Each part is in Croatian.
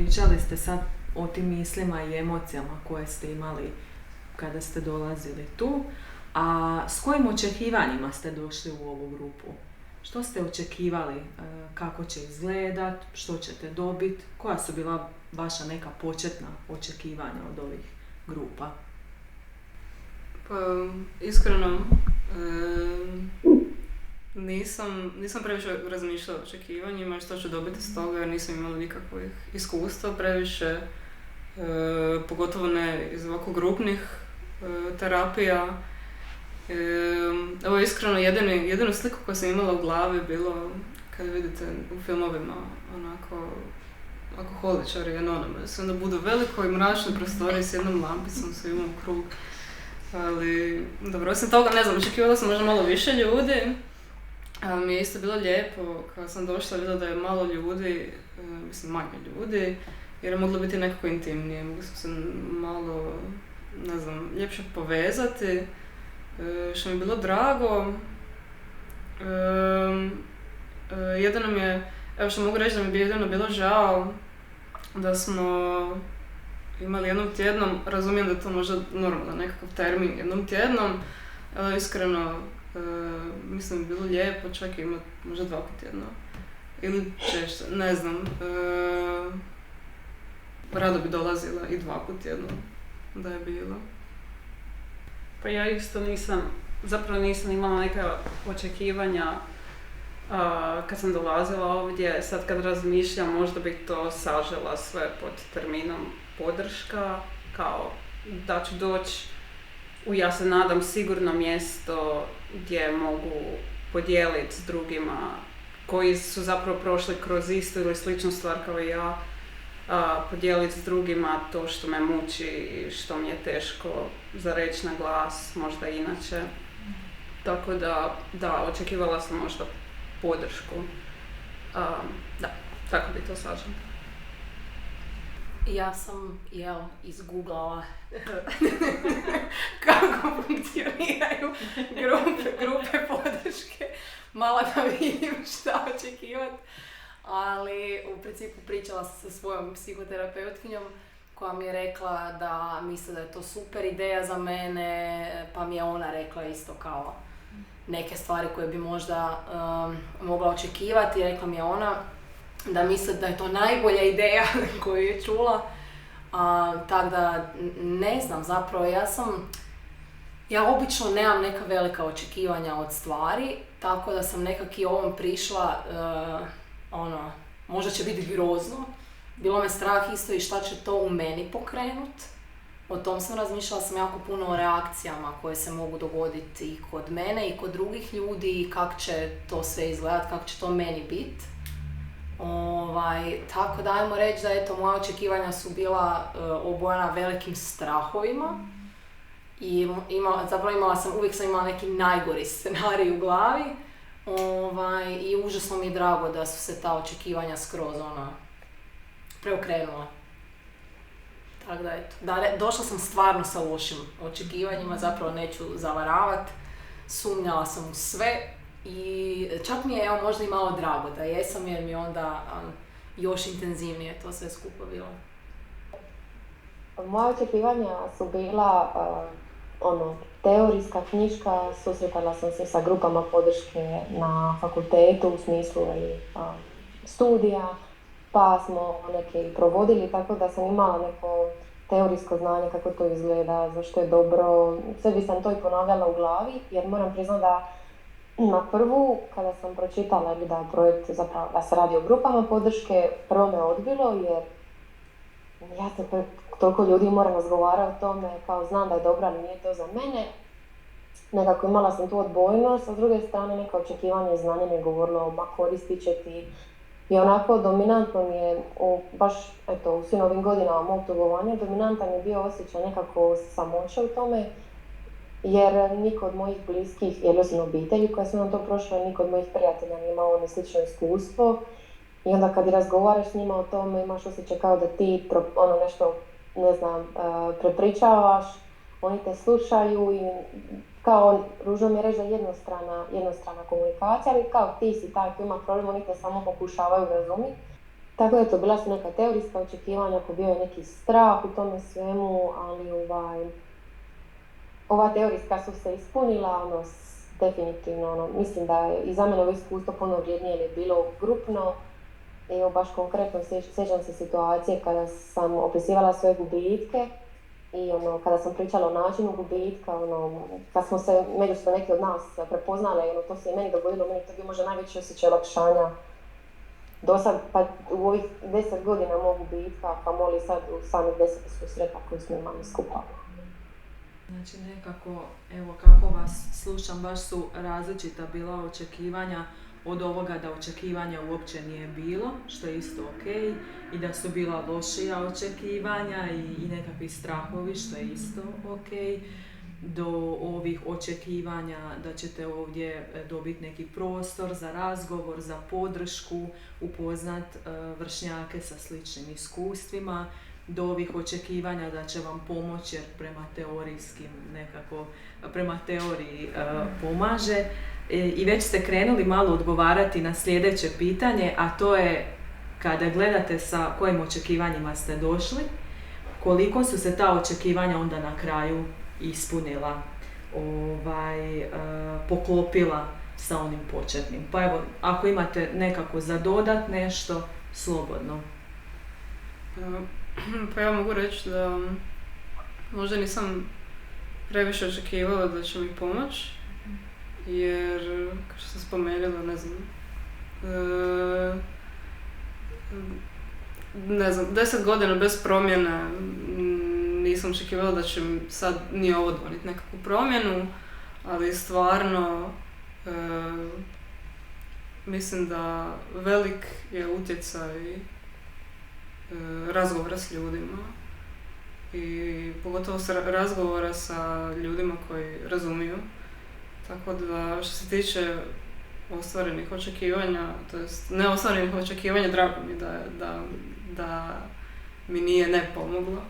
Pričali ste sad o tim mislima i emocijama koje ste imali kada ste dolazili tu, a s kojim očekivanjima ste došli u ovu grupu? Što ste očekivali, kako će izgledat, što ćete dobiti, koja su bila vaša neka početna očekivanja od ovih grupa? Pa, iskreno, nisam previše razmišljala o očekivanjima i što ću dobiti s toga jer nisam imala nikakvih iskustva previše, pogotovo ne iz ovako grupnih terapija. Evo iskreno, jedinu sliku koju sam imala u glavi bilo kad vidite u filmovima onako alkoholičari i Anonymous, onda budu veliko i mračne prostorije s jednom lampicom svima u krug. Ali, dobro, osim toga, ne znam, očekivala sam možda malo više ljudi. Mi je isto bilo lijepo, kada sam došla vidjela da je malo ljudi, manje ljudi, jer je moglo biti nekako intimnije, mogli smo se malo, ne znam, ljepše povezati, što mi je bilo drago. Jedino mi je, evo što mogu reći da mi je jedino bilo žao da smo imali jednom tjednom, razumijem da je to možda normalno, nekakav termin jednom tjednom, ali iskreno mislim da bi bilo lijepo čak imati možda 2 puta tjedno ili češće, ne znam. Rado bi dolazila i 2 puta tjedno da je bilo. Pa ja isto nisam imala neka očekivanja kad sam dolazila ovdje. Sad kad razmišljam, možda bih to sažela sve pod terminom podrška, kao da ću doći u, ja se nadam, sigurno mjesto gdje mogu podijeliti s drugima koji su zapravo prošli kroz istu ili sličnu stvar kao i ja, podijeliti s drugima to što me muči i što mi je teško za reći na glas, možda inače. Tako da, očekivala sam možda podršku. Da, tako bi to sažela. Ja sam, izgooglala kako funkcioniraju grupe podrške. Malo da vidim šta očekivati. Ali u principu pričala sam sa svojom psihoterapeutkinjom koja mi je rekla da misle da je to super ideja za mene, pa mi je ona rekla isto kao neke stvari koje bi možda mogla očekivati. Rekla mi je ona da misle da je to najbolja ideja koju je čula. Tako da ne znam, zapravo ja obično nemam neka velika očekivanja od stvari, tako da sam nekak i ovom prišla, možda će biti grozno. Bilo me strah isto i šta će to u meni pokrenut. O tom sam razmišljala, sam jako puno o reakcijama koje se mogu dogoditi i kod mene i kod drugih ljudi i kako će to sve izgledat, kako će to meni biti. Tako da ajmo reći da eto, moja očekivanja su bila obojena velikim strahovima i uvijek sam imala neki najgori scenarij u glavi i užasno mi je drago da su se ta očekivanja skroz preokrenula. Tako da eto, došla sam stvarno sa lošim očekivanjima, zapravo neću zavaravati, sumnjala sam u sve. I čak mi je možda i malo drago da jesam jer mi je onda još intenzivnije to sve skupo bilo. Moja očekivanja su bila teorijska, knjiška, susretala sam se sa grupama podrške na fakultetu u smislu studija, pa smo neke provodili, tako da sam imala neko teorijsko znanje kako to izgleda, zašto je dobro. Sebi sam to i ponavljala u glavi jer moram priznati da na prvu, kada sam pročitala da projekt zapravo da se radi o grupama podrške, prvo me odbilo jer ja se toliko ljudi moram razgovarati o tome, kao znam da je dobro, ali nije to za mene. Nekako imala sam tu odbojnost, a s druge strane neka očekivanje i znanje mi je govorilo, ma koristit će ti. I onako dominantno mi je, u svim ovim godinama mog tugovanja, dominantan je bio osjećaj nekako samoće u tome. Jer niko od mojih bliskih, jer osim obitelji koja su nam to prošla, niko od mojih prijatelja nije imao ni slično iskustvo. I onda kad razgovaraš s njima o tome, imaš osjećaj kao da ti nešto, prepričavaš, oni te slušaju i kao, ružno mi je reći da jednostrana komunikacija, ali kao ti si taj koji ima problem, oni te samo pokušavaju razumjeti. Tako da to bila su neka teorijska očekivanja, ako bio je neki strah u tome svemu, ali ova teorijska su se ispunila, definitivno, mislim da je i za mene ovo iskustvo puno vrijednije je bilo grupno. Evo baš konkretno sjećam se situacije kada sam opisivala svoje gubitke i kada sam pričala o načinu gubitka, kad smo se međusobno neki od nas prepoznale, to se i meni dogodilo, meni to bio možda najveći osjećaj olakšanja do sad, pa u ovih 10 godina mog gubitka, pa moli sad u samih 10 susreta koji smo imali skupa. Znači nekako, evo kako vas slušam, baš su različita bila očekivanja od ovoga da očekivanja uopće nije bilo, što je isto ok, i da su bila lošija očekivanja i nekakvi strahovi, što je isto ok, do ovih očekivanja da ćete ovdje dobiti neki prostor za razgovor, za podršku, upoznat vršnjake sa sličnim iskustvima, do ovih očekivanja da će vam pomoći jer prema teoriji pomaže. I već ste krenuli malo odgovarati na sljedeće pitanje, a to je kada gledate sa kojim očekivanjima ste došli, koliko su se ta očekivanja onda na kraju ispunila, poklopila sa onim početnim. Pa evo, ako imate nekako za dodat nešto, slobodno. Pa ja mogu reći da možda nisam previše očekivala da će mi pomoći, jer, kao što sam spomenula, ne znam, 10 godina bez promjene nisam očekivala da će sad ni ovo donijeti nekakvu promjenu, ali stvarno mislim da velik je utjecaj razgovora s ljudima i pogotovo razgovora sa ljudima koji razumiju. Tako da što se tiče ostvarenih očekivanja, to jest neostvarenih očekivanja, drago mi da mi nije ne pomoglo,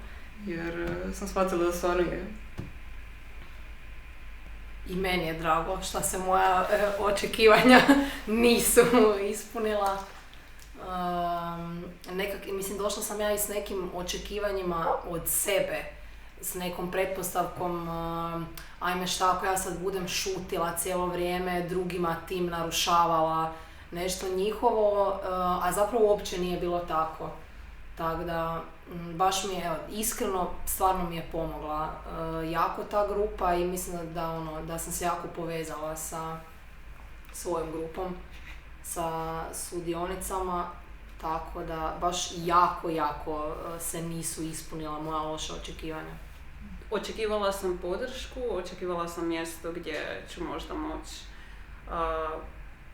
jer sam shvatila da stvarno je. I meni je drago što se moja očekivanja nisu ispunila. Mislim, došla sam ja i s nekim očekivanjima od sebe, s nekom pretpostavkom ajme šta ako ja sad budem šutila cijelo vrijeme, drugima tim narušavala nešto njihovo, a zapravo uopće nije bilo tako. Tako da, baš mi je, iskreno, stvarno mi je pomogla jako ta grupa i mislim da sam se jako povezala sa svojom grupom, sa sudionicama, tako da baš jako se nisu ispunila moja loša očekivanja. Očekivala sam podršku, očekivala sam mjesto gdje ću možda moći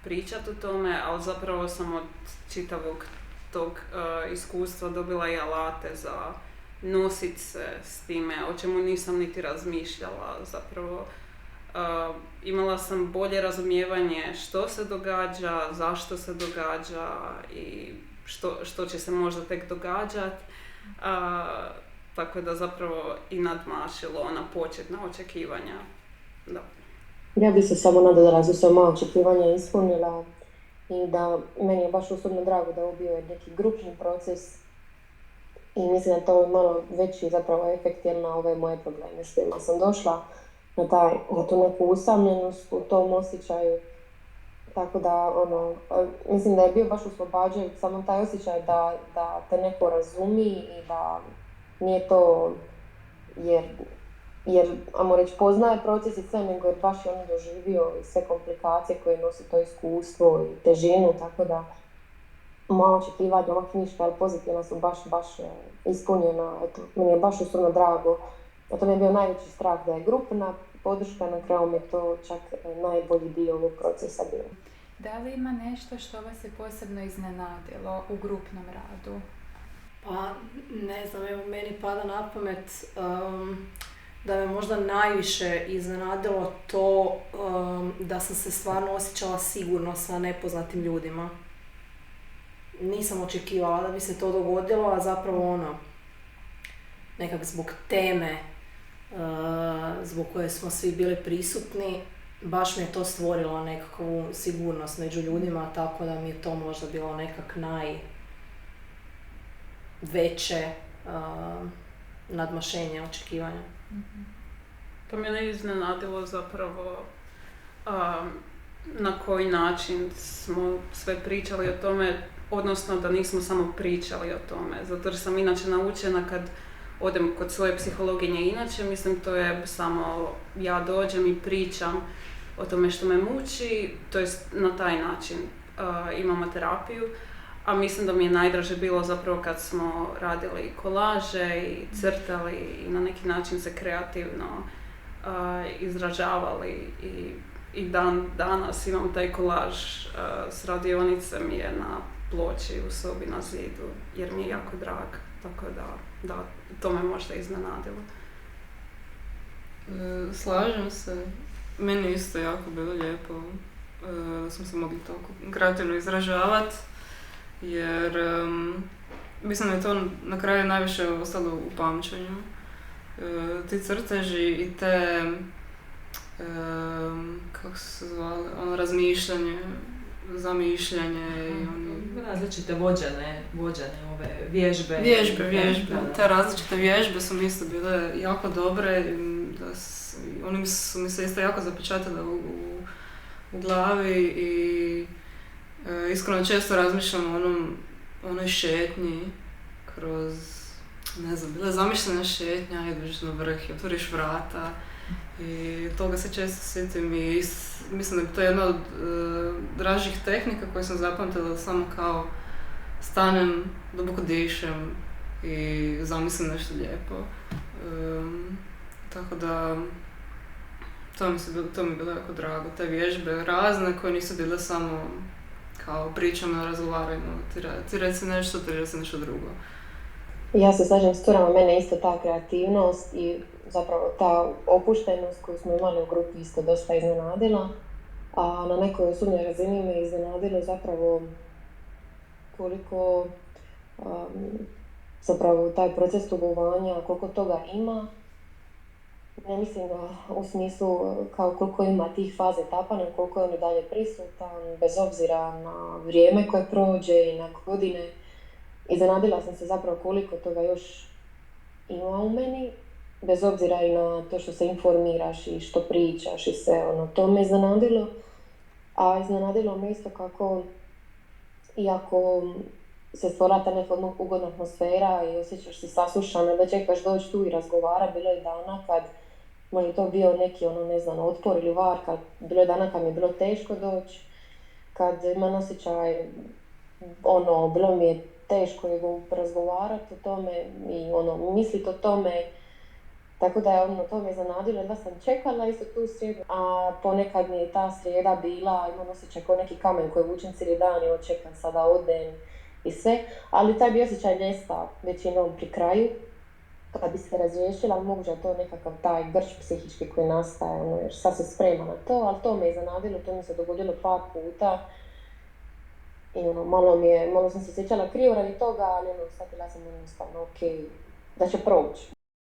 pričati o tome, ali zapravo sam od čitavog tog iskustva dobila i alate za nositi se s time, o čemu nisam niti razmišljala. Zapravo imala sam bolje razumijevanje što se događa, zašto se događa i što će se možda tek događati. Tako da zapravo i nadmašilo ona početna očekivanja. Da. Ja bi se samo nadodala da su se moja očekivanja ispunila i da meni je baš osobno drago da je ovo bio neki grupni proces i mislim da to je malo veći zapravo efekt na ove moje probleme s kojima sam došla na tu neku usamljenost u tom osjećaju. Tako da, mislim da je bio baš oslobađajući samo taj osjećaj da te neko razumi i da nije to jer ajmo reći, poznaje proces i sve, nego je baš on doživio i sve komplikacije koje nosi to iskustvo i težinu, tako da moja očekivanja, ova knjiška, ali pozitivna su baš ispunjena. Eto, meni je baš osobno drago. To mi je bio najveći strah da je grupna podrška, na kraju mi je to čak najbolji dio ovog procesa bio. Da li ima nešto što vas je posebno iznenadilo u grupnom radu? Pa, ne znam, evo meni pada na pamet da me možda najviše iznenadilo to da sam se stvarno osjećala sigurno sa nepoznatim ljudima. Nisam očekivala da bi se to dogodilo, a zapravo nekak zbog teme zbog koje smo svi bili prisutni, baš mi je to stvorilo nekakvu sigurnost među ljudima, tako da mi je to možda bilo nekak veće nadmašenje očekivanja. Pa mene iznenadilo zapravo na koji način smo sve pričali o tome, odnosno da nismo samo pričali o tome. Zato jer sam inače naučena kad odem kod svoje psihologinje, inače mislim to je samo ja dođem i pričam o tome što me muči, to jest na taj način imamo terapiju. A mislim da mi je najdraže bilo zapravo kad smo radili kolaže i crtali i na neki način se kreativno izražavali i dan danas imam taj kolaž s radionice mi je na ploči u sobi na zidu jer mi je jako drag, tako da to me možda iznenadilo. Slažem se, meni isto jako bilo lijepo da smo se mogli toliko kreativno izražavati jer mislim da je to na kraju najviše ostalo u pamćenju. Ti crteži i te kako se zvali, razmišljanje, zamišljanje i različite vođene ove vježbe. Vježbe. Te različite vježbe su mi isto bile jako dobre. Oni su mi se isto jako zapečatile u glavi i iskreno često razmišljam o onoj šetnji kroz, ne znam, bila je zamišljena šetnja, ideš na vrh i otvoriš vrata i toga se često sjetim i mislim da je to jedna od dražih tehnika koje sam zapamtila da samo kao stanem, duboko dišem i zamislim nešto lijepo. Tako da to mi je bilo jako drago, te vježbe razne koje nisu bile samo kao pričamo, razgovarajmo, ti reci nešto, ti reci nešto drugo. Ja se slažem s Turama, mene isto ta kreativnost i zapravo ta opuštenost koju smo imali u grupi isto dosta iznenadila, a na nekoj osobnoj razini me iznenadilo zapravo koliko zapravo taj proces tugovanja, koliko toga ima. Ne mislim da u smislu kao koliko ima tih faze etapa, koliko je on i dalje prisutan, bez obzira na vrijeme koje prođe i na godine. Iznenadila sam se zapravo koliko toga još ima u meni, bez obzira i na to što se informiraš i što pričaš i sve ono, to me iznenadilo. A iznenadilo me isto kako, iako se stvara ta neka ugodna atmosfera i osjećaš se saslušana, da čekaš doći tu i razgovara, bilo je dana kad možda to bio neki otpor ili varka, bilo je dana kad mi je bilo teško doći, kad imam osjećaj, bilo mi je teško razgovarati o tome i misliti o tome, tako da je to me iznenadilo da sam čekala isto tu srijedu, a ponekad mi je ta srijeda bila, imam osjećaj kao neki kamen koji vučem cijeli dan i očekam sada odem i sve, ali taj bi osjećaj ljesta većinom pri kraju, kada bi se razriješila, možda je to nekakav taj grč psihički koji nastaje, jer sad se sprema na to, ali to me iznenadilo, to mi se dogodilo par puta i malo sam se osjećala krivo radi toga, ali shvatila sam jednostavno, da će proći.